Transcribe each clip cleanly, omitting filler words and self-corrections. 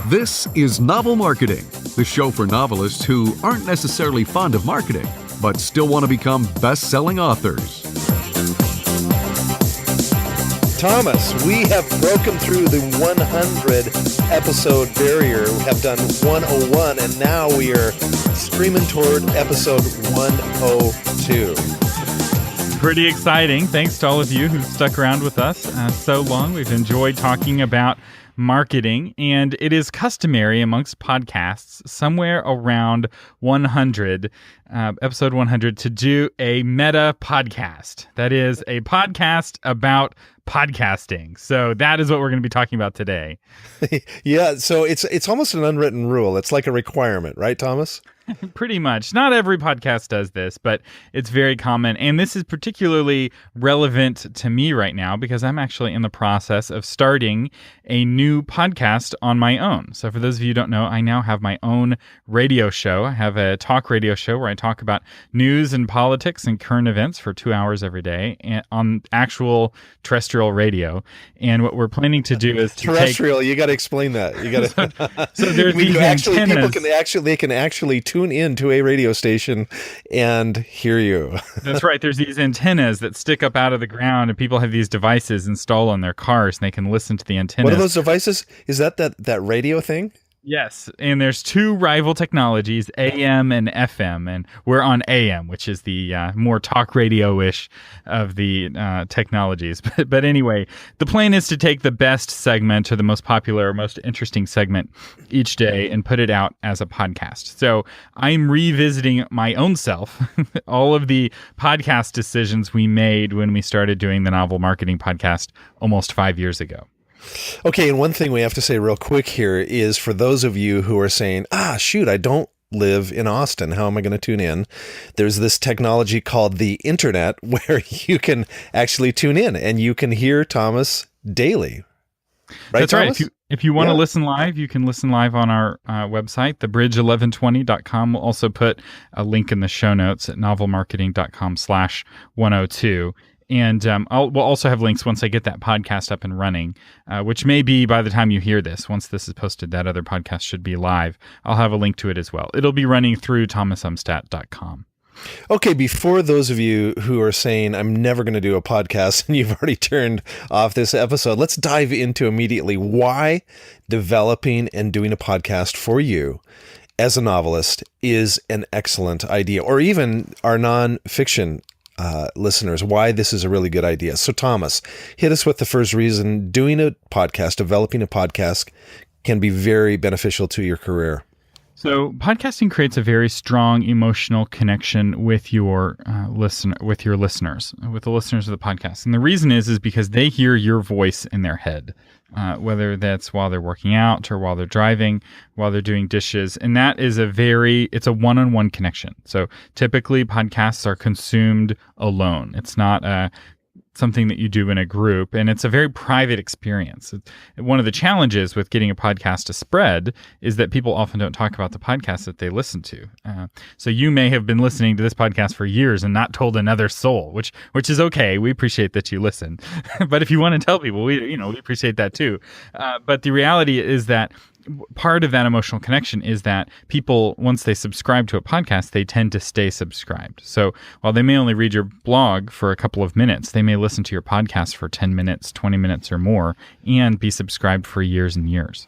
This is Novel Marketing, the show for novelists who aren't necessarily fond of marketing, but still want to become best-selling authors. Thomas, we have broken through the 100 episode barrier. We have done 101, and now we are streaming toward episode 102. Pretty exciting. Thanks to all of you who stuck around with us so long. We've enjoyed talking about marketing, and it is customary amongst podcasts somewhere around 100, episode 100, to do a meta podcast. That is a podcast about podcasting. So that is what we're going to be talking about today. Yeah, so it's almost an unwritten rule. It's like a requirement, right, Thomas? Pretty much. Not every podcast does this, but it's very common. And this is particularly relevant to me right now because I'm actually in the process of starting a new podcast on my own. So for those of you who don't know, I now have my own radio show. I have a talk radio show where I talk about news and politics and current events for 2 hours every day on actual terrestrial radio. And what we're planning to do is to terrestrial. You got to explain that. You got to. So there's these antennas. People can actually tune in to a radio station and hear you. That's right. There's these antennas that stick up out of the ground, and people have these devices installed on their cars, and they can listen to the antennas. What are those devices? Is that radio thing? Yes, and there's two rival technologies, AM and FM, and we're on AM, which is the more talk radio-ish of the technologies. But anyway, the plan is to take the best segment or the most popular or most interesting segment each day and put it out as a podcast. So I'm revisiting my own self, all of the podcast decisions we made when we started doing the Novel Marketing Podcast almost 5 years ago. Okay, and one thing we have to say real quick here is for those of you who are saying, shoot, I don't live in Austin. How am I going to tune in? There's this technology called the internet where you can actually tune in and you can hear Thomas daily. Right, That's Thomas? right. If you want to listen live, you can listen live on our website, thebridge1120.com. We'll also put a link in the show notes at novelmarketing.com/102. And we'll also have links once I get that podcast up and running, which may be by the time you hear this. Once this is posted, that other podcast should be live. I'll have a link to it as well. It'll be running through thomasumstadt.com. Okay, before those of you who are saying, I'm never going to do a podcast, and you've already turned off this episode, let's dive into immediately why developing and doing a podcast for you as a novelist is an excellent idea, or even our nonfiction listeners, why this is a really good idea. So Thomas, hit us with the first reason doing a podcast, developing a podcast can be very beneficial to your career. So podcasting creates a very strong emotional connection with your listeners, with the listeners of the podcast. And the reason is because they hear your voice in their head, whether that's while they're working out or while they're driving, while they're doing dishes. And that is it's a one-on-one connection. So typically podcasts are consumed alone. It's not something that you do in a group, and it's a very private experience. One of the challenges with getting a podcast to spread is that people often don't talk about the podcast that they listen to. So you may have been listening to this podcast for years and not told another soul, which is okay. We appreciate that you listen. But if you want to tell people, we appreciate that too. But the reality is that part of that emotional connection is that people, once they subscribe to a podcast, they tend to stay subscribed. So while they may only read your blog for a couple of minutes, they may listen to your podcast for 10 minutes, 20 minutes or more, and be subscribed for years and years.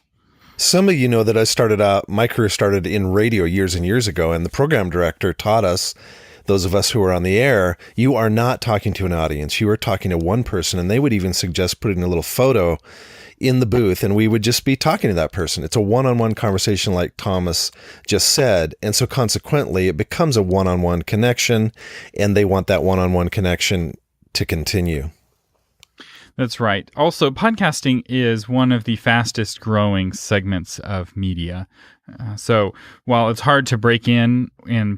Some of you know that my career started in radio years and years ago, and the program director taught us, those of us who are on the air, you are not talking to an audience. You are talking to one person, and they would even suggest putting a little photo in the booth, and we would just be talking to that person. It's a one-on-one conversation like Thomas just said, and so consequently it becomes a one-on-one connection, and they want that one-on-one connection to continue. That's right. Also, podcasting is one of the fastest growing segments of media. So while it's hard to break in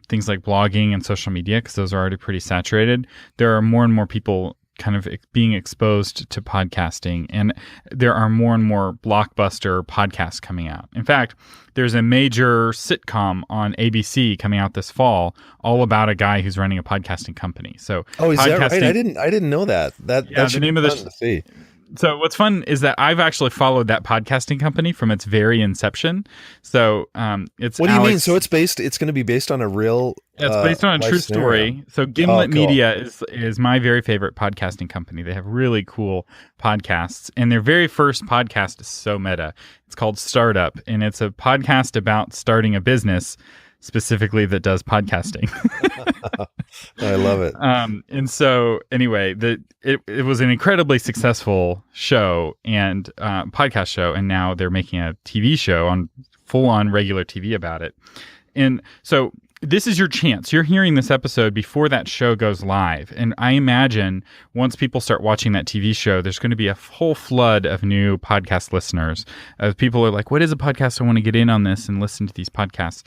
things like blogging and social media, because those are already pretty saturated, there are more and more people kind of being exposed to podcasting, and there are more and more blockbuster podcasts coming out. In fact, there's a major sitcom on ABC coming out this fall, all about a guy who's running a podcasting company. So, is that right? I didn't know that. That should the name be of fun to see. So what's fun is that I've actually followed that podcasting company from its very inception. So it's What do you Alex, mean? So it's going to be based on a real it's based on a life true scenario. story. So Gimlet cool. Media is my very favorite podcasting company. They have really cool podcasts, and their very first podcast is so meta. It's called Startup, and it's a podcast about starting a business specifically that does podcasting. I love it. And so anyway, it was an incredibly successful show and podcast show, and now they're making a TV show on full on regular TV about it. And so this is your chance. You're hearing this episode before that show goes live. And I imagine once people start watching that TV show, there's going to be a whole flood of new podcast listeners. People are like, what is a podcast? I want to get in on this and listen to these podcasts.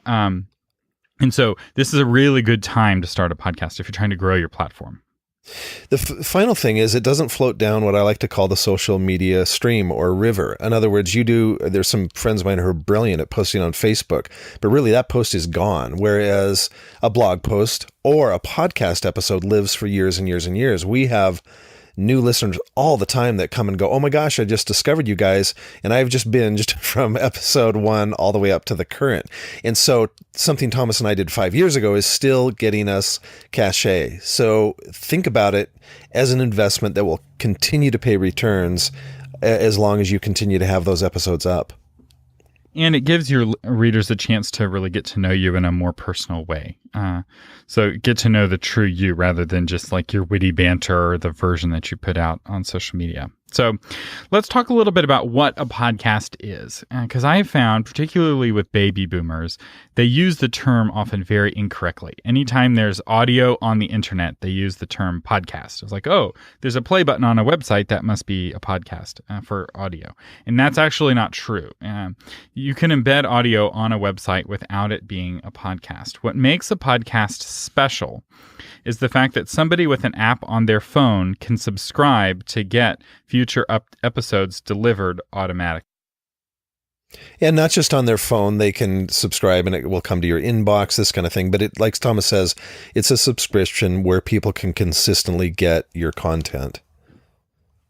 And so this is a really good time to start a podcast if you're trying to grow your platform. The final thing is it doesn't float down what I like to call the social media stream or river. In other words, there's some friends of mine who are brilliant at posting on Facebook, but really that post is gone. Whereas a blog post or a podcast episode lives for years and years and years. We have new listeners all the time that come and go, oh my gosh, I just discovered you guys, and I've just binged from episode 1 all the way up to the current. And so something Thomas and I did 5 years ago is still getting us cachet. So think about it as an investment that will continue to pay returns as long as you continue to have those episodes up. And it gives your readers a chance to really get to know you in a more personal way. So get to know the true you rather than just like your witty banter or the version that you put out on social media. So let's talk a little bit about what a podcast is. Because I have found, particularly with baby boomers, they use the term often very incorrectly. Anytime there's audio on the internet, they use the term podcast. It's like, oh, there's a play button on a website, that must be a podcast for audio. And that's actually not true. You can embed audio on a website without it being a podcast. What makes a podcast special is the fact that somebody with an app on their phone can subscribe to get future episodes delivered automatically. And not just on their phone, they can subscribe and it will come to your inbox, this kind of thing. But it, like Thomas says, it's a subscription where people can consistently get your content.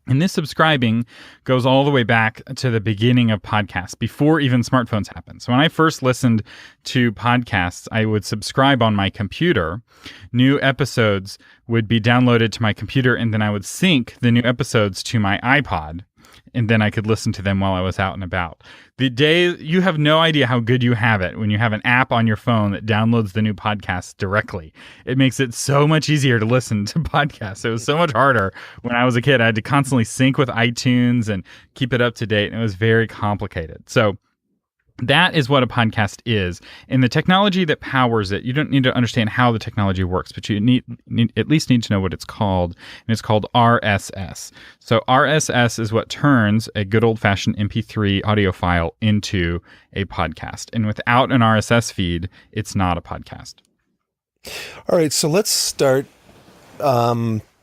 And this subscribing goes all the way back to the beginning of podcasts, before even smartphones happened. So when I first listened to podcasts, I would subscribe on my computer. New episodes would be downloaded to my computer, and then I would sync the new episodes to my iPod, and then I could listen to them while I was out and about. The day, you have no idea how good you have it when you have an app on your phone that downloads the new podcasts directly. It makes it so much easier to listen to podcasts. It was so much harder when I was a kid. I had to constantly sync with iTunes and keep it up to date, and it was very complicated. So that is what a podcast is. And the technology that powers it, you don't need to understand how the technology works, but you at least need to know what it's called. And it's called RSS. So RSS is what turns a good old-fashioned MP3 audio file into a podcast. And without an RSS feed, it's not a podcast. All right, so let's start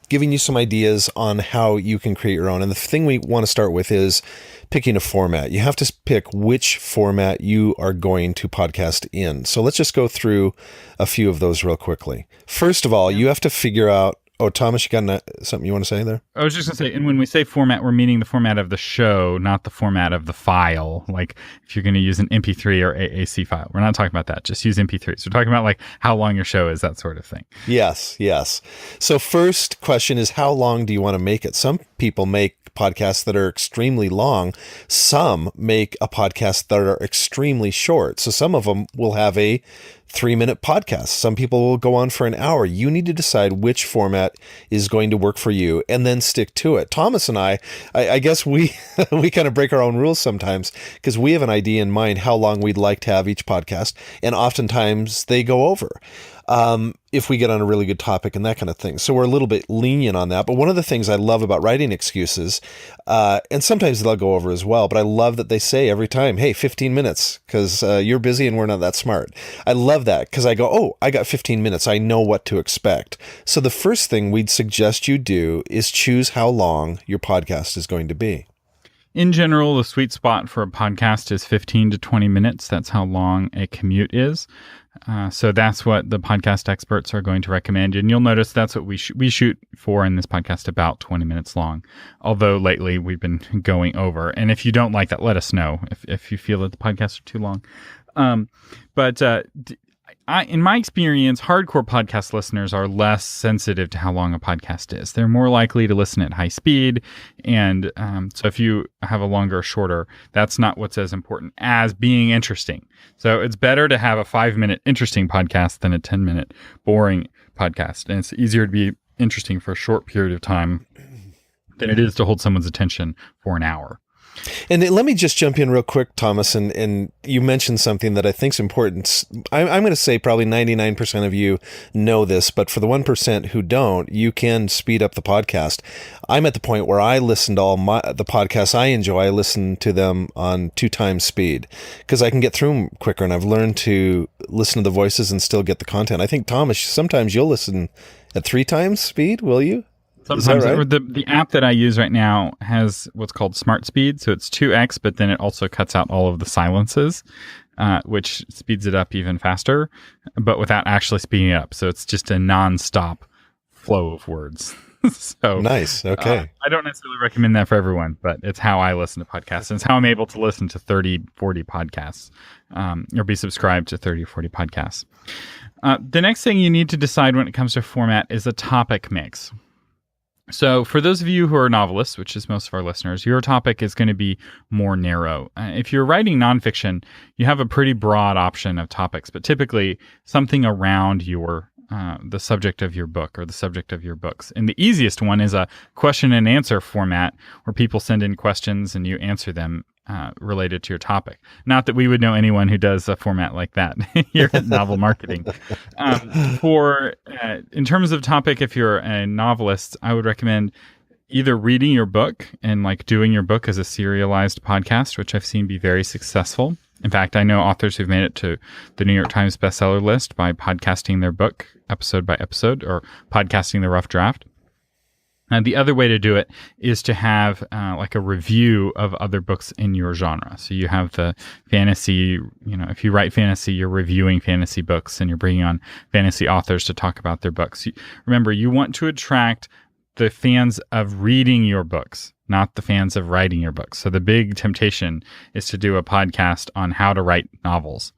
giving you some ideas on how you can create your own. And the thing we want to start with is picking a format. You have to pick which format you are going to podcast in. So let's just go through a few of those real quickly. First of all, you have to figure out, oh, Thomas, you got something you want to say there? I was just going to say, and when we say format, we're meaning the format of the show, not the format of the file. Like if you're going to use an MP3 or AAC file, we're not talking about that. Just use MP3s. We're talking about like how long your show is, that sort of thing. Yes. So first question is, how long do you want to make it? Some people make podcasts that are extremely long. Some make a podcast that are extremely short. So some of them will have a 3-minute podcast. Some people will go on for an hour. You need to decide which format is going to work for you and then stick to it. Thomas and I guess we kind of break our own rules sometimes because we have an idea in mind how long we'd like to have each podcast. And oftentimes they go over. If we get on a really good topic and that kind of thing. So we're a little bit lenient on that. But one of the things I love about writing excuses, and sometimes they'll go over as well, but I love that they say every time, hey, 15 minutes, because you're busy and we're not that smart. I love that because I go, oh, I got 15 minutes. I know what to expect. So the first thing we'd suggest you do is choose how long your podcast is going to be. In general, the sweet spot for a podcast is 15 to 20 minutes. That's how long a commute is. So that's what the podcast experts are going to recommend. And you'll notice that's what we shoot for in this podcast, about 20 minutes long. Although lately we've been going over. And if you don't like that, let us know if you feel that the podcasts are too long. In my experience, hardcore podcast listeners are less sensitive to how long a podcast is. They're more likely to listen at high speed. And so if you have a longer or shorter, that's not what's as important as being interesting. So it's better to have a 5-minute interesting podcast than a 10-minute boring podcast. And it's easier to be interesting for a short period of time than it is to hold someone's attention for an hour. And let me just jump in real quick, Thomas, and you mentioned something that I think is important. I'm going to say probably 99% of you know this, but for the 1% who don't, you can speed up the podcast. I'm at the point where I listen to all the podcasts I enjoy. I listen to them on 2 times speed because I can get through them quicker, and I've learned to listen to the voices and still get the content. I think, Thomas, sometimes you'll listen at 3 times speed, will you? Sometimes right? the app that I use right now has what's called Smart Speed. So it's 2x, but then it also cuts out all of the silences, which speeds it up even faster, but without actually speeding it up. So it's just a nonstop flow of words. So nice. Okay. I don't necessarily recommend that for everyone, but it's how I listen to podcasts. And it's how I'm able to listen to 30, 40 podcasts, or be subscribed to 30 or 40 podcasts. The next thing you need to decide when it comes to format is a topic mix. So for those of you who are novelists, which is most of our listeners, your topic is going to be more narrow. If you're writing nonfiction, you have a pretty broad option of topics, but typically something around your the subject of your book or the subject of your books. And the easiest one is a question and answer format where people send in questions and you answer them related to your topic. Not that we would know anyone who does a format like that here at Novel Marketing. In terms of topic, if you're a novelist, I would recommend either reading your book and like doing your book as a serialized podcast, which I've seen be very successful. In fact, I know authors who've made it to the New York Times bestseller list by podcasting their book episode by episode or podcasting the rough draft. The other way to do it is to have like a review of other books in your genre. So you have the fantasy, if you write fantasy, you're reviewing fantasy books and you're bringing on fantasy authors to talk about their books. Remember, you want to attract the fans of reading your books, not the fans of writing your books. So the big temptation is to do a podcast on how to write novels.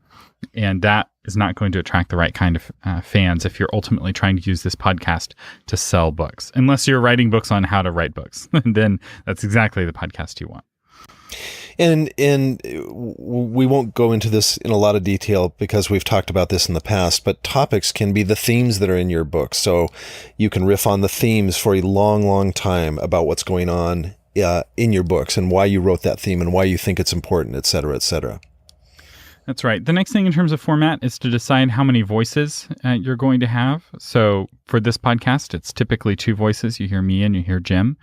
And that is not going to attract the right kind of fans if you're ultimately trying to use this podcast to sell books. Unless you're writing books on how to write books, then that's exactly the podcast you want. And we won't go into this in a lot of detail because we've talked about this in the past, but topics can be the themes that are in your book. So you can riff on the themes for a long, long time about what's going on in your books and why you wrote that theme and why you think it's important, et cetera, et cetera. That's right. The next thing in terms of format is to decide how many voices you're going to have. So for this podcast, it's typically 2 voices. You hear me and you hear Jim.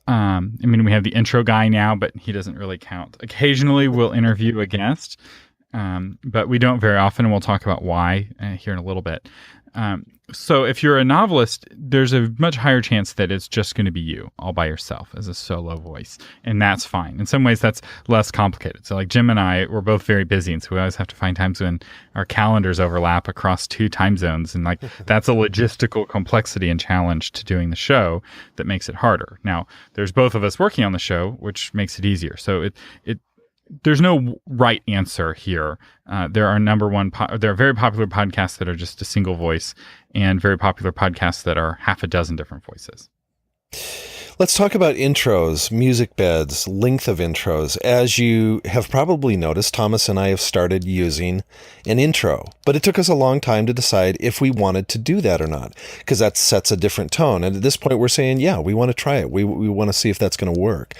We have the intro guy now, but he doesn't really count. Occasionally, we'll interview a guest, but we don't very often, and we'll talk about why here in a little bit. So if you're a novelist, there's a much higher chance that it's just going to be you all by yourself as a solo voice. And that's fine. In some ways, that's less complicated. So like Jim and I, we're both very busy. And so we always have to find times when our calendars overlap across 2 time zones. And like that's a logistical complexity and challenge to doing the show that makes it harder. Now, there's both of us working on the show, which makes it easier. So there's no right answer here. There are there are very popular podcasts that are just a single voice and very popular podcasts that are half a dozen different voices. Let's talk about intros, music beds, length of intros. As you have probably noticed, Thomas and I have started using an intro, but it took us a long time to decide if we wanted to do that or not, because that sets a different tone. And at this point, we're saying, yeah, we want to try it. We want to see if that's going to work.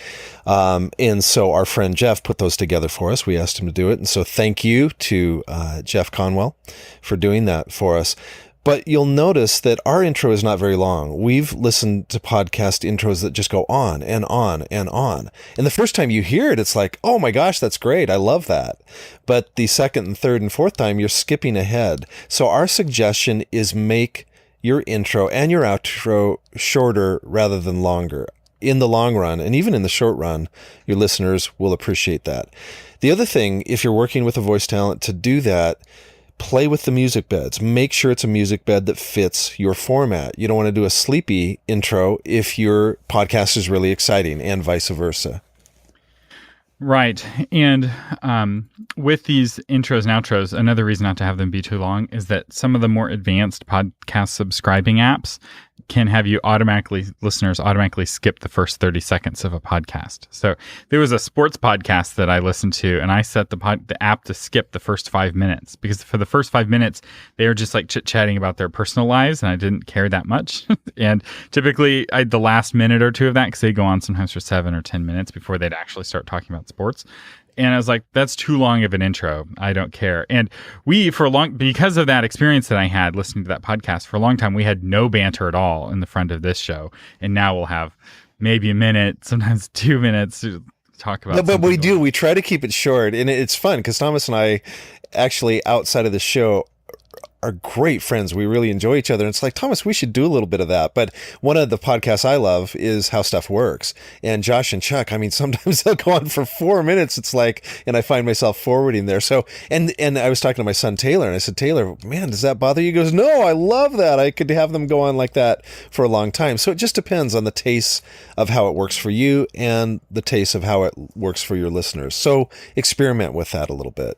And so our friend Jeff put those together for us. We asked him to do it. And so thank you to Jeff Conwell for doing that for us. But you'll notice that our intro is not very long. We've listened to podcast intros that just go on and on and on. And the first time you hear it, it's like, oh my gosh, that's great. I love that. But the second and third and fourth time, you're skipping ahead. So our suggestion is make your intro and your outro shorter rather than longer. In the long run, and even in the short run, your listeners will appreciate that. The other thing, if you're working with a voice talent to do that, play with the music beds. Make sure it's a music bed that fits your format. You don't want to do a sleepy intro if your podcast is really exciting, and vice versa. Right. And with these intros and outros, another reason not to have them be too long is that some of the more advanced podcast subscribing apps can have listeners automatically skip the first 30 seconds of a podcast. So there was a sports podcast that I listened to, and I set the app to skip the first 5 minutes, because for the first 5 minutes, they were just like chit-chatting about their personal lives, and I didn't care that much. And typically, the last minute or two of that, because they go on sometimes for 7 or 10 minutes before they'd actually start talking about sports. And I was like, that's too long of an intro. I don't care. And because of that experience that I had listening to that podcast, for a long time, we had no banter at all in the front of this show. And now we'll have maybe a minute, sometimes 2 minutes to talk about. But we do. We try to keep it short. And it's fun because Thomas and I actually, outside of the show, are great friends. We really enjoy each other. And it's like, Thomas, we should do a little bit of that. But one of the podcasts I love is How Stuff Works. And Josh and Chuck, I mean, sometimes they'll go on for 4 minutes. It's like, and I find myself forwarding there. So, and I was talking to my son, Taylor, and I said, Taylor, man, does that bother you? He goes, no, I love that. I could have them go on like that for a long time. So it just depends on the taste of how it works for you and the taste of how it works for your listeners. So experiment with that a little bit.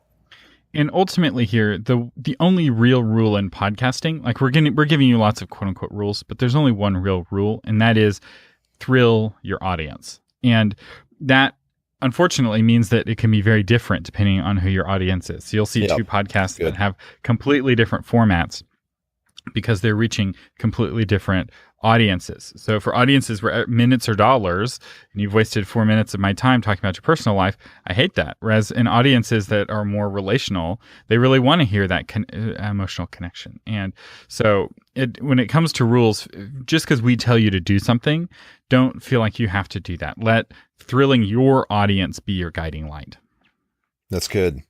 And ultimately here, the only real rule in podcasting, like we're giving you lots of quote unquote rules, but there's only one real rule, and that is thrill your audience. And that unfortunately means that it can be very different depending on who your audience is. So you'll see two podcasts that have completely different formats because they're reaching completely different audiences. So for audiences where minutes are dollars and you've wasted 4 minutes of my time talking about your personal life, I hate that. Whereas in audiences that are more relational, they really want to hear that emotional connection. And so when it comes to rules, just because we tell you to do something, don't feel like you have to do that. Let thrilling your audience be your guiding light. That's good.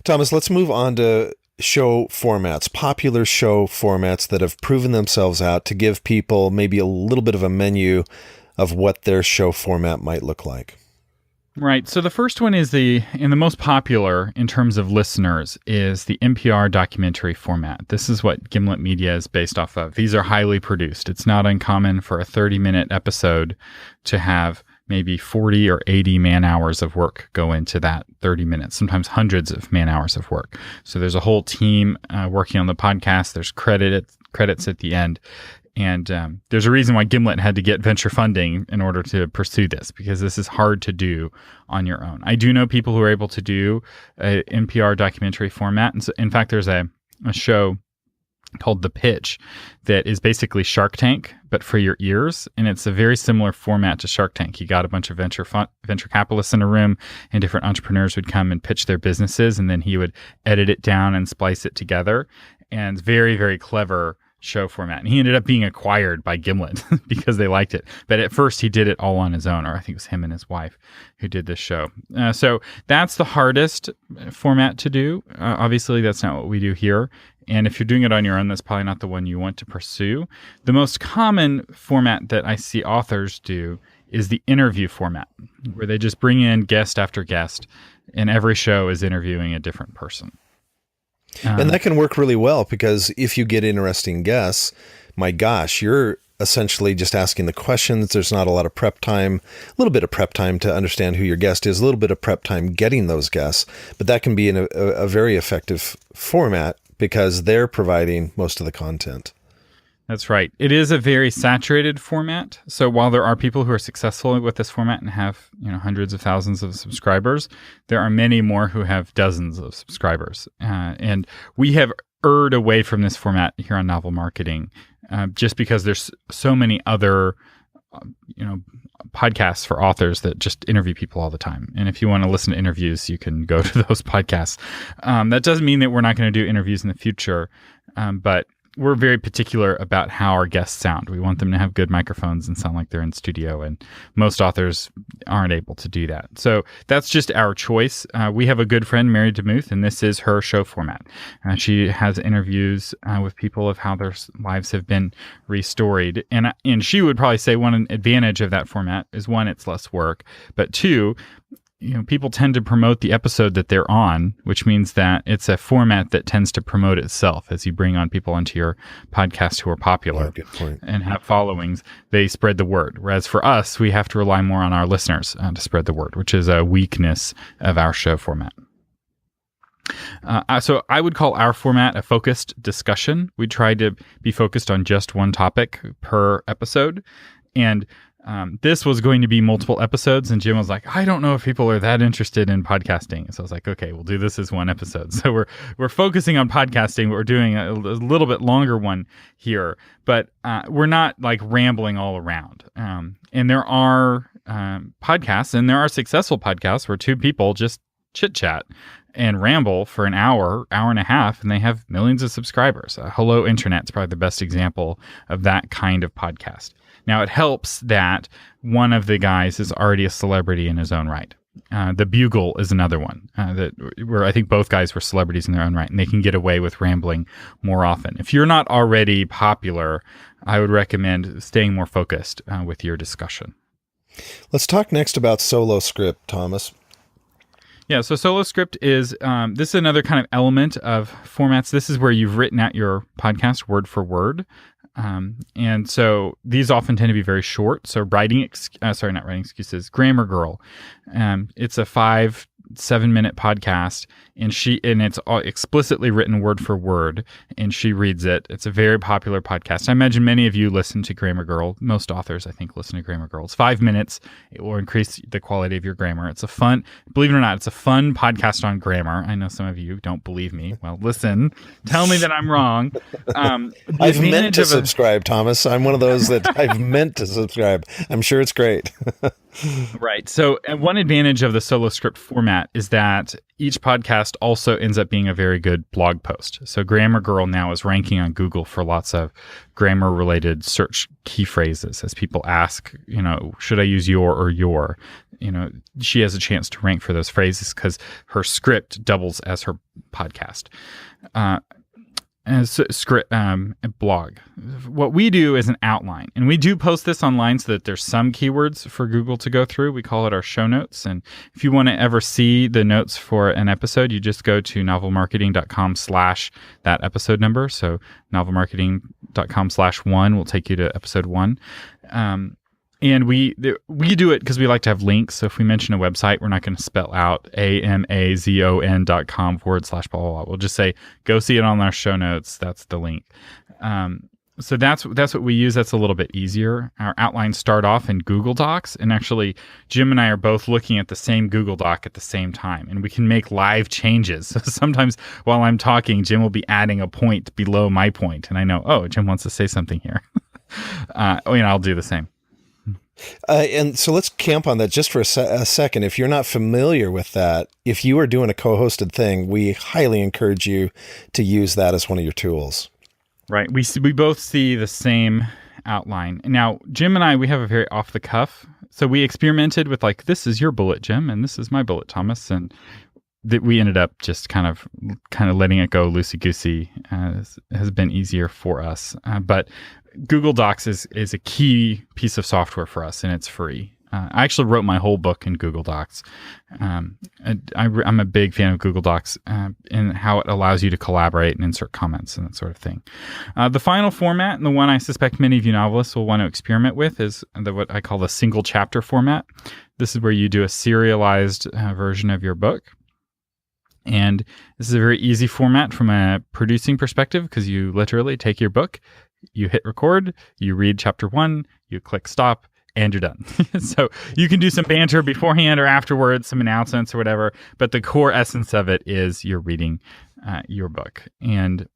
Thomas, let's move on to show formats, popular show formats that have proven themselves out to give people maybe a little bit of a menu of what their show format might look like. Right. So the first one is the most popular in terms of listeners is the NPR documentary format. This is what Gimlet Media is based off of. These are highly produced. It's not uncommon for a 30-minute episode to have maybe 40 or 80 man hours of work go into that 30 minutes, sometimes hundreds of man hours of work. So there's a whole team working on the podcast. There's credits at the end. And there's a reason why Gimlet had to get venture funding in order to pursue this, because this is hard to do on your own. I do know people who are able to do an NPR documentary format. And so, in fact, there's a show called The Pitch that is basically Shark Tank, but for your ears. And it's a very similar format to Shark Tank. You got a bunch of venture capitalists in a room, and different entrepreneurs would come and pitch their businesses, and then he would edit it down and splice it together. And very, very clever show format. And he ended up being acquired by Gimlet because they liked it. But at first he did it all on his own, or I think it was him and his wife who did this show. So that's the hardest format to do. Obviously, that's not what we do here. And if you're doing it on your own, that's probably not the one you want to pursue. The most common format that I see authors do is the interview format, where they just bring in guest after guest, and every show is interviewing a different person. And that can work really well, because if you get interesting guests, my gosh, you're essentially just asking the questions. There's not a lot of prep time, a little bit of prep time to understand who your guest is, a little bit of prep time getting those guests. But that can be a very effective format because they're providing most of the content. That's right. It is a very saturated format. So while there are people who are successful with this format and have, hundreds of thousands of subscribers, there are many more who have dozens of subscribers. And we have erred away from this format here on Novel Marketing, just because there's so many other, podcasts for authors that just interview people all the time. And if you want to listen to interviews, you can go to those podcasts. That doesn't mean that we're not going to do interviews in the future, but we're very particular about how our guests sound. We want them to have good microphones and sound like they're in studio, and most authors aren't able to do that. So that's just our choice. We have a good friend, Mary DeMuth, and this is her show format. She has interviews with people of how their lives have been restored. And she would probably say one advantage of that format is, one, it's less work, but two, people tend to promote the episode that they're on, which means that it's a format that tends to promote itself. As you bring on people into your podcast who are popular and have followings, they spread the word. Whereas for us, we have to rely more on our listeners to spread the word, which is a weakness of our show format. So I would call our format a focused discussion. We try to be focused on just one topic per episode. And this was going to be multiple episodes, and Jim was like, I don't know if people are that interested in podcasting. So I was like, okay, we'll do this as one episode. So we're focusing on podcasting, but we're doing a little bit longer one here. But we're not like rambling all around. And there are podcasts, and there are successful podcasts where two people just chit-chat and ramble for an hour and a half, and they have millions of subscribers. Hello Internet's probably the best example of that kind of podcast. Now, it helps that one of the guys is already a celebrity in his own right. The Bugle is another one where I think both guys were celebrities in their own right, and they can get away with rambling more often. If you're not already popular, I would recommend staying more focused with your discussion. Let's talk next about Solo Script, Thomas. Yeah, so Solo Script is this is another kind of element of formats. This is where you've written out your podcast word for word. And so these often tend to be very short. So Grammar Girl. It's a 5-7 minute podcast, and it's all explicitly written word for word, and she reads it. It's a very popular podcast. I imagine many of you listen to Grammar Girl. Most authors, I think, listen to Grammar Girl. It's 5 minutes. It will increase the quality of your grammar. Believe it or not, it's a fun podcast on grammar. I know some of you don't believe me. Well, listen, tell me that I'm wrong. I've meant to subscribe, Thomas. I'm one of those that I've meant to subscribe. I'm sure it's great. Right. So one advantage of the Solo Script format is that each podcast also ends up being a very good blog post. So Grammar Girl now is ranking on Google for lots of grammar-related search key phrases. As people ask, should I use your or your? She has a chance to rank for those phrases because her script doubles as her podcast. As script blog. What we do is an outline, and we do post this online so that there's some keywords for Google to go through. We call it our show notes, and if you want to ever see the notes for an episode, you just go to novelmarketing.com/that episode number. So novelmarketing.com/1 will take you to episode 1. And we do it because we like to have links. So if we mention a website, we're not going to spell out amazon.com/blah, blah, blah. We'll just say, go see it on our show notes. That's the link. So that's what we use. That's a little bit easier. Our outlines start off in Google Docs. And actually, Jim and I are both looking at the same Google Doc at the same time. And we can make live changes. So sometimes while I'm talking, Jim will be adding a point below my point. And I know, Jim wants to say something here. I'll do the same. And so let's camp on that just for a second. If you're not familiar with that, if you are doing a co-hosted thing, we highly encourage you to use that as one of your tools. Right. We both see the same outline. Now, Jim and I, we have a very off the cuff. So we experimented with this is your bullet, Jim, and this is my bullet, Thomas. And we ended up just kind of letting it go loosey-goosey. Has been easier for us. But Google Docs is a key piece of software for us, and it's free. I actually wrote my whole book in Google Docs. I'm a big fan of Google Docs and how it allows you to collaborate and insert comments and that sort of thing. The final format, and the one I suspect many of you novelists will want to experiment with, is what I call the single chapter format. This is where you do a serialized version of your book. And this is a very easy format from a producing perspective because you literally take your book, you hit record, you read chapter 1, you click stop, and you're done. So you can do some banter beforehand or afterwards, some announcements or whatever, but the core essence of it is you're reading your book. And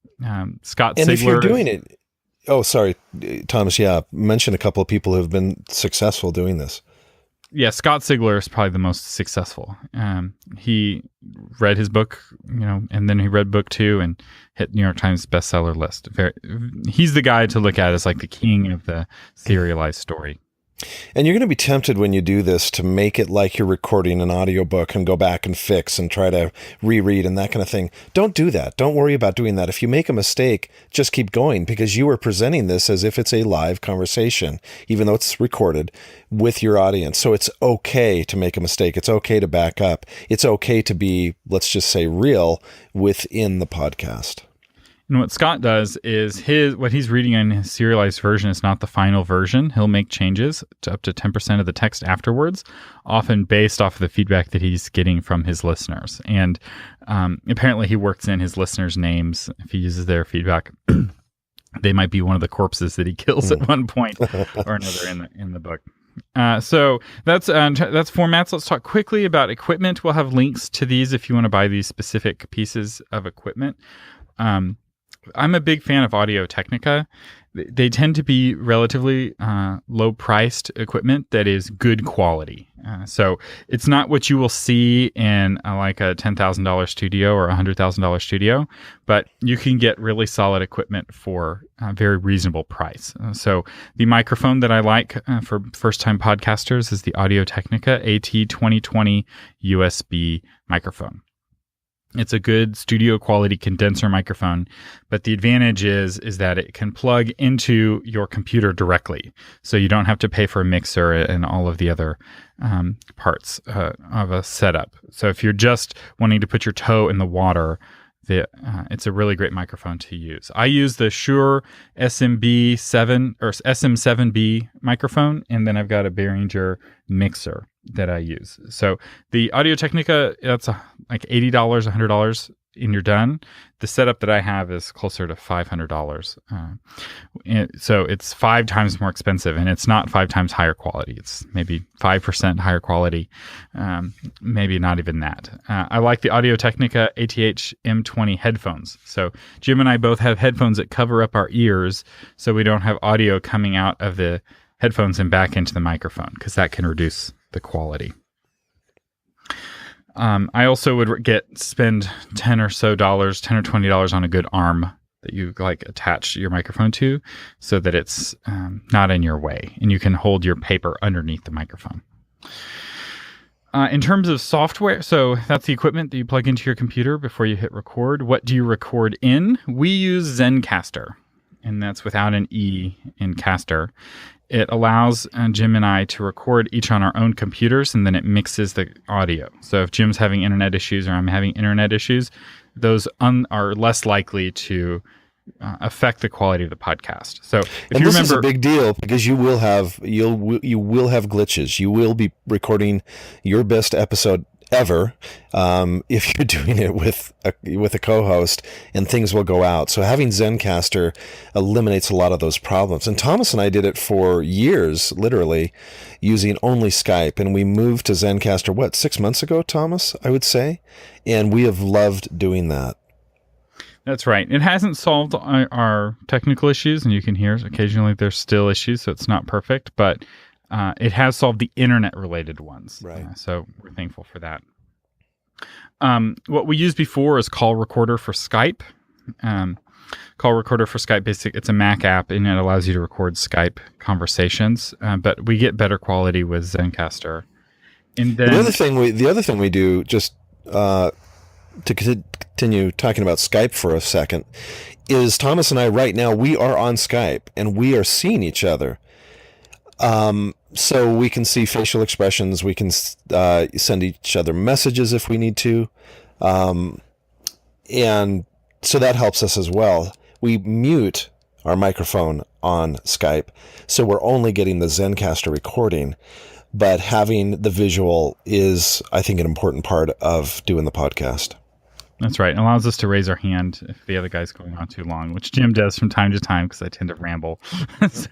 Scott Sigler... And if you're doing it... Oh, sorry, Thomas, mention a couple of people who have been successful doing this. Yeah, Scott Sigler is probably the most successful. He read his book, and then he read book 2 and hit New York Times bestseller list. He's the guy to look at as the king of the serialized story. And you're going to be tempted when you do this to make it like you're recording an audiobook and go back and fix and try to reread and that kind of thing. Don't do that. Don't worry about doing that. If you make a mistake, just keep going, because you are presenting this as if it's a live conversation, even though it's recorded, with your audience. So it's okay to make a mistake. It's okay to back up. It's okay to be, let's just say, real within the podcast. And what Scott does is what he's reading in his serialized version is not the final version. He'll make changes to up to 10% of the text afterwards, often based off of the feedback that he's getting from his listeners. And apparently he works in his listeners' names. If he uses their feedback, they might be one of the corpses that he kills at one point or another in the book. So that's formats. Let's talk quickly about equipment. We'll have links to these if you want to buy these specific pieces of equipment. I'm a big fan of Audio-Technica. They tend to be relatively low-priced equipment that is good quality. So it's not what you will see in like a $10,000 studio or a $100,000 studio, but you can get really solid equipment for a very reasonable price. So the microphone that I like for first-time podcasters is the Audio-Technica AT2020 USB microphone. It's a good studio quality condenser microphone, but the advantage is that it can plug into your computer directly. So you don't have to pay for a mixer and all of the other parts of a setup. So if you're just wanting to put your toe in the water, it's a really great microphone to use. I use the Shure SM7B or SM7B microphone, and then I've got a Behringer mixer that I use. So the Audio-Technica, that's like $80, $100, and you're done. The setup that I have is closer to $500. So it's 5 times more expensive, and it's not 5 times higher quality. It's maybe 5% higher quality, maybe not even that. I like the Audio-Technica ATH M20 headphones. So Jim and I both have headphones that cover up our ears so we don't have audio coming out of the headphones and back into the microphone, because that can reduce the quality. I also would spend $10 or $20 on a good arm that you like attach your microphone to, so that it's not in your way and you can hold your paper underneath the microphone. In terms of software, so that's the equipment that you plug into your computer before you hit record. What do you record in? We use ZenCastr, and that's without an E in caster. It allows Jim and I to record each on our own computers, and then it mixes the audio. So if Jim's having internet issues or I'm having internet issues, those are less likely to affect the quality of the podcast. So if you remember, this is a big deal, because you will have glitches. You will be recording your best episode ever if you're doing it with a co-host, and things will go out. So having ZenCastr eliminates a lot of those problems. And Thomas and I did it for years, literally, using only Skype. And we moved to ZenCastr, 6 months ago, Thomas, I would say? And we have loved doing that. That's right. It hasn't solved our technical issues, and you can hear occasionally there's still issues, so it's not perfect, but it has solved the internet-related ones. Right. So we're thankful for that. What we used before is Call Recorder for Skype. Call Recorder for Skype, it's a Mac app, and it allows you to record Skype conversations, but we get better quality with ZenCastr. And then the other thing we do, just to continue talking about Skype for a second, is Thomas and I right now, we are on Skype, and we are seeing each other. So we can see facial expressions. We can send each other messages if we need to. And so that helps us as well. We mute our microphone on Skype, so we're only getting the ZenCastr recording. But having the visual is, I think, an important part of doing the podcast. That's right. It allows us to raise our hand if the other guy's going on too long, which Jim does from time to time because I tend to ramble. So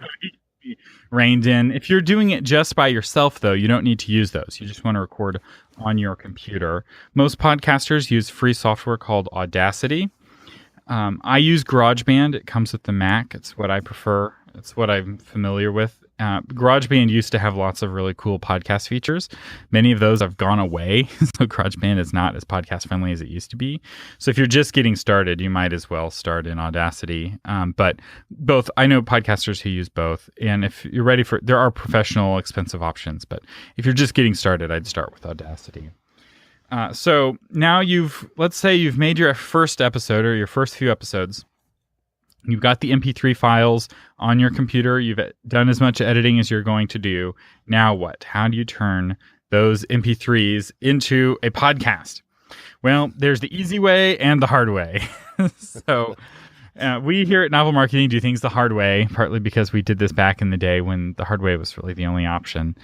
he reined in. If you're doing it just by yourself, though, you don't need to use those. You just want to record on your computer. Most podcasters use free software called Audacity. I use Garageband. It comes with the Mac. It's what I prefer. It's what I'm familiar with. GarageBand used to have lots of really cool podcast features. Many of those have gone away, so GarageBand is not as podcast friendly as it used to be. So if you're just getting started, you might as well start in Audacity. But both, I know podcasters who use both. And if you're ready there are professional, expensive options. But if you're just getting started, I'd start with Audacity. So now let's say you've made your first episode or your first few episodes. You've got the MP3 files on your computer. You've done as much editing as you're going to do. Now what? How do you turn those MP3s into a podcast? Well, there's the easy way and the hard way. So we here at Novel Marketing do things the hard way, partly because we did this back in the day when the hard way was really the only option.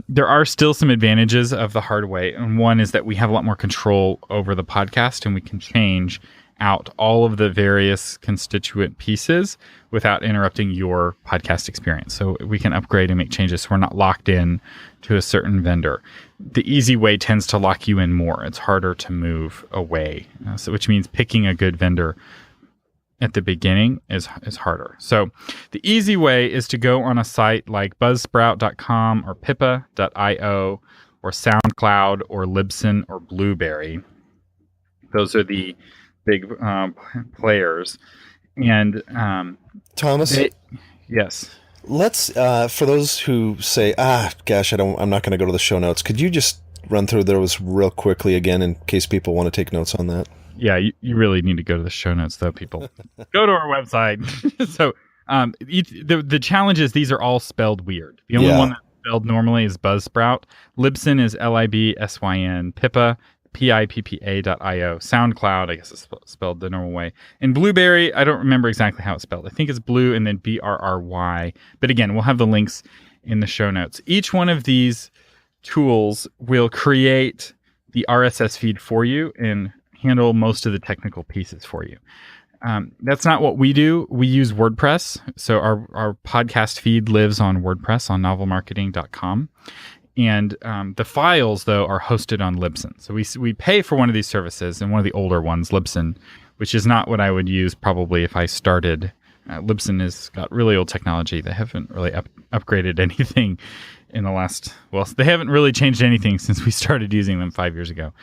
There are still some advantages of the hard way. And one is that we have a lot more control over the podcast, and we can change out all of the various constituent pieces without interrupting your podcast experience. So we can upgrade and make changes so we're not locked in to a certain vendor. The easy way tends to lock you in more. It's harder to move away, which means picking a good vendor at the beginning is harder. So the easy way is to go on a site like buzzsprout.com or pippa.io or SoundCloud or Libsyn or Blueberry. Those are the big players. And Thomas? Yes. Let's, for those who say, gosh, I'm not going to go to the show notes. Could you just run through those real quickly again in case people want to take notes on that? Yeah, you really need to go to the show notes, though, people. Go to our website. So the challenge is these are all spelled weird. The only one that's spelled normally is Buzzsprout. Libsyn is Libsyn. Pippa, pippa.io. SoundCloud, I guess it's spelled the normal way. And Blueberry, I don't remember exactly how it's spelled. I think it's blue and then BRRY. But again, we'll have the links in the show notes. Each one of these tools will create the RSS feed for you and handle most of the technical pieces for you. That's not what we do. We use WordPress. So our podcast feed lives on WordPress on novelmarketing.com. And the files, though, are hosted on Libsyn. So we pay for one of these services, and one of the older ones, Libsyn, which is not what I would use probably if I started. Libsyn has got really old technology. They haven't really upgraded anything in the last... Well, they haven't really changed anything since we started using them 5 years ago.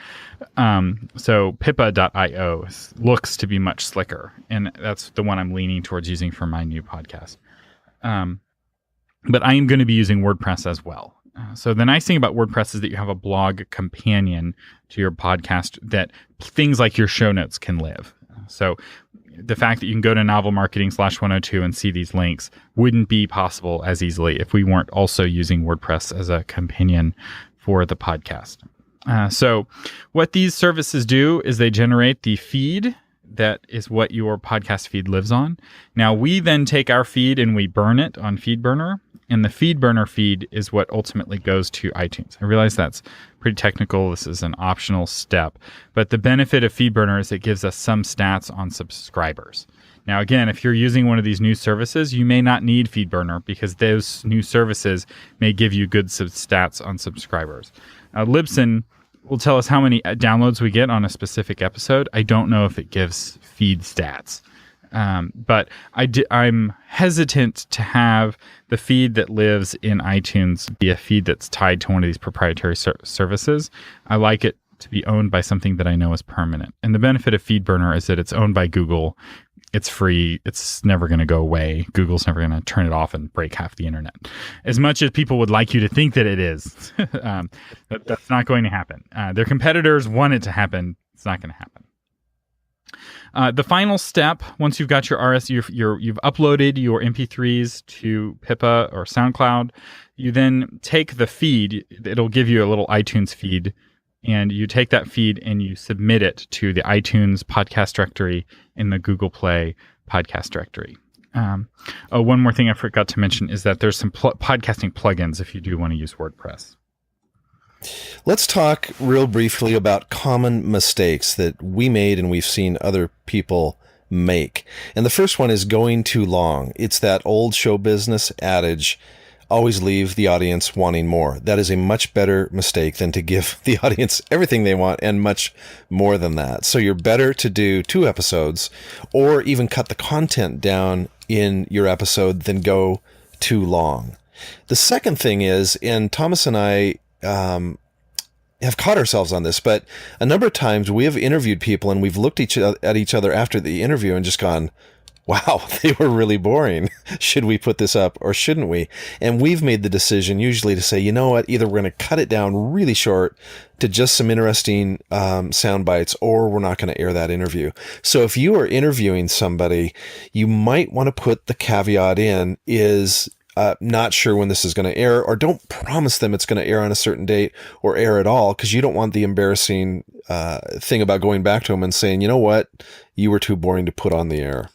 So pippa.io looks to be much slicker, and that's the one I'm leaning towards using for my new podcast. But I am going to be using WordPress as well. So the nice thing about WordPress is that you have a blog companion to your podcast that things like your show notes can live. So the fact that you can go to novelmarketing/102 and see these links wouldn't be possible as easily if we weren't also using WordPress as a companion for the podcast. So what these services do is they generate the feed that is what your podcast feed lives on. Now we then take our feed and we burn it on FeedBurner. And the FeedBurner feed is what ultimately goes to iTunes. I realize that's pretty technical. This is an optional step. But the benefit of FeedBurner is it gives us some stats on subscribers. Now, again, if you're using one of these new services, you may not need FeedBurner because those new services may give you good stats on subscribers. Libsyn will tell us how many downloads we get on a specific episode. I don't know if it gives feed stats. But I'm hesitant to have the feed that lives in iTunes be a feed that's tied to one of these proprietary services. I like it to be owned by something that I know is permanent. And the benefit of FeedBurner is that it's owned by Google. It's free. It's never going to go away. Google's never going to turn it off and break half the internet. As much as people would like you to think that it is, that's not going to happen. Their competitors want it to happen. It's not going to happen. The final step, once you've got your you've uploaded your MP3s to Pippa or SoundCloud, you then take the feed. It'll give you a little iTunes feed, and you take that feed and you submit it to the iTunes podcast directory in the Google Play podcast directory. One more thing I forgot to mention is that there's some podcasting plugins if you do want to use WordPress. Let's talk real briefly about common mistakes that we made and we've seen other people make. And the first one is going too long. It's that old show business adage, always leave the audience wanting more. That is a much better mistake than to give the audience everything they want and much more than that. So you're better to do 2 episodes or even cut the content down in your episode than go too long. The second thing is, and Thomas and I have caught ourselves on this, but a number of times we have interviewed people and we've looked at each other after the interview and just gone, wow, they were really boring. Should we put this up or shouldn't we? And we've made the decision usually to say, you know what, either we're going to cut it down really short to just some interesting sound bites, or we're not going to air that interview. So if you are interviewing somebody, you might want to put the caveat in is not sure when this is going to air, or don't promise them it's going to air on a certain date or air at all, because you don't want the embarrassing thing about going back to them and saying, you know what, you were too boring to put on the air.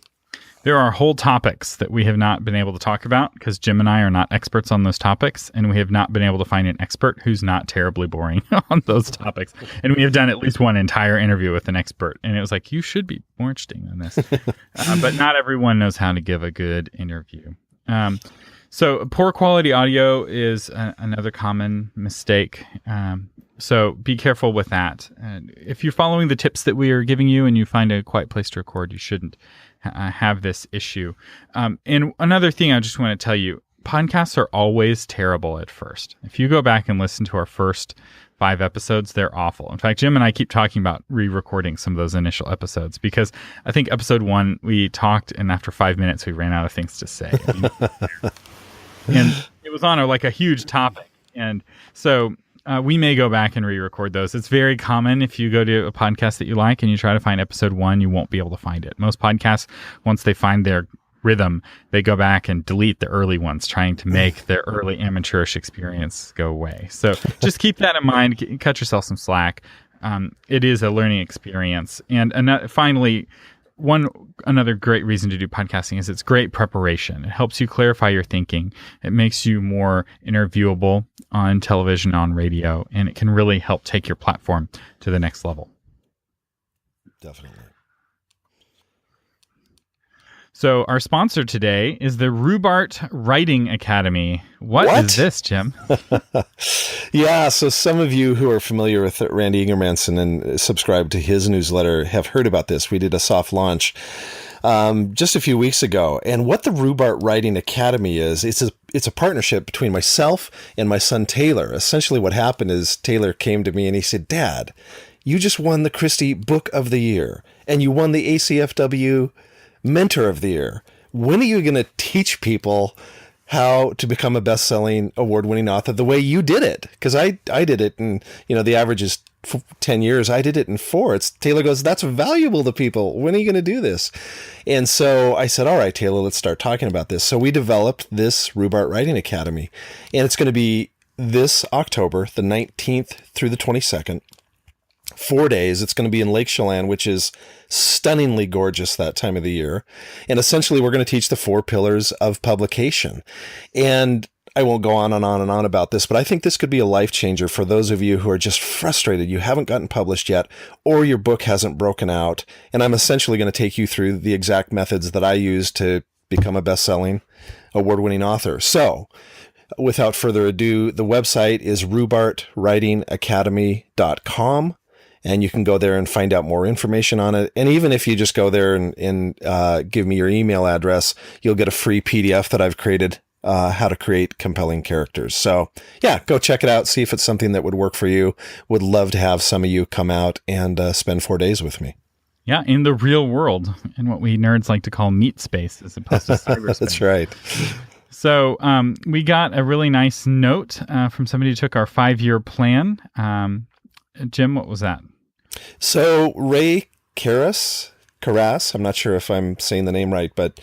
There are whole topics that we have not been able to talk about because Jim and I are not experts on those topics, and we have not been able to find an expert who's not terribly boring on those topics. And we have done at least one entire interview with an expert, and it was like, you should be more interesting than this. But not everyone knows how to give a good interview. So poor quality audio is another common mistake. So be careful with that. If you're following the tips that we are giving you and you find a quiet place to record, you shouldn't have this issue. And another thing I just want to tell you, podcasts are always terrible at first. If you go back and listen to our first 5 episodes, they're awful. In fact, Jim and I keep talking about re-recording some of those initial episodes because I think episode 1, we talked, and after 5 minutes, we ran out of things to say. And it was on a huge topic. And so we may go back and re-record those. It's very common if you go to a podcast that you like and you try to find episode 1, you won't be able to find it. Most podcasts, once they find their rhythm, they go back and delete the early ones, trying to make their early amateurish experience go away. So just keep that in mind. Cut yourself some slack. It is a learning experience. And finally, another great reason to do podcasting is it's great preparation. It helps you clarify your thinking. It makes you more interviewable on television, on radio, and it can really help take your platform to the next level. Definitely. So our sponsor today is the Rubart Writing Academy. What is this, Jim? Yeah, so some of you who are familiar with Randy Ingermanson and subscribe to his newsletter have heard about this. We did a soft launch just a few weeks ago. And what the Rubart Writing Academy is, it's a partnership between myself and my son Taylor. Essentially what happened is Taylor came to me and he said, Dad, you just won the Christie Book of the Year and you won the ACFW Mentor of the Year. When are you going to teach people how to become a best-selling, award-winning author the way you did it? Because I did it, and the average is 10 years. I did it in 4. Taylor goes, that's valuable to people. When are you going to do this? And so I said, all right, Taylor, let's start talking about this. So we developed this Rubart Writing Academy, and it's going to be this October, the 19th through the 22nd. 4 days. It's going to be in Lake Chelan, which is stunningly gorgeous that time of the year. And essentially, we're going to teach the 4 pillars of publication. And I won't go on and on and on about this, but I think this could be a life changer for those of you who are just frustrated. You haven't gotten published yet, or your book hasn't broken out. And I'm essentially going to take you through the exact methods that I use to become a best-selling, award-winning author. So without further ado, the website is rubartwritingacademy.com. And you can go there and find out more information on it. And even if you just go there and give me your email address, you'll get a free PDF that I've created, how to create compelling characters. So yeah, go check it out. See if it's something that would work for you. Would love to have some of you come out and spend 4 days with me. Yeah, in the real world, in what we nerds like to call meat space as opposed to cyberspace. That's right. So we got a really nice note from somebody who took our 5-year plan. Jim, what was that? So Ray Karas, I'm not sure if I'm saying the name right, but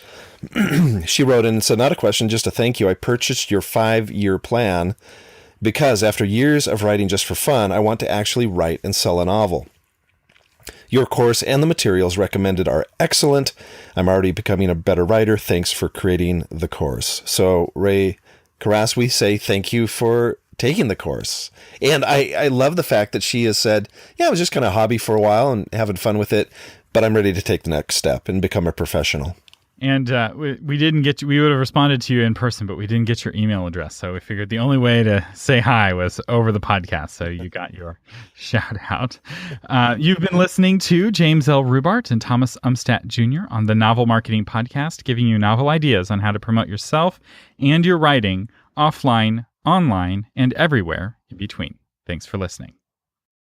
she wrote in and said, not a question, just a thank you. I purchased your 5-year plan because after years of writing just for fun, I want to actually write and sell a novel. Your course and the materials recommended are excellent. I'm already becoming a better writer. Thanks for creating the course. So Ray Karas, we say thank you for taking the course. And I love the fact that she has said, yeah, it was just kind of a hobby for a while and having fun with it, but I'm ready to take the next step and become a professional. And we didn't get you, we would have responded to you in person, but we didn't get your email address. So we figured the only way to say hi was over the podcast. So you got your shout out. You've been listening to James L. Rubart and Thomas Umstattd Jr. on the Novel Marketing Podcast, giving you novel ideas on how to promote yourself and your writing offline, online, and everywhere in between. Thanks for listening.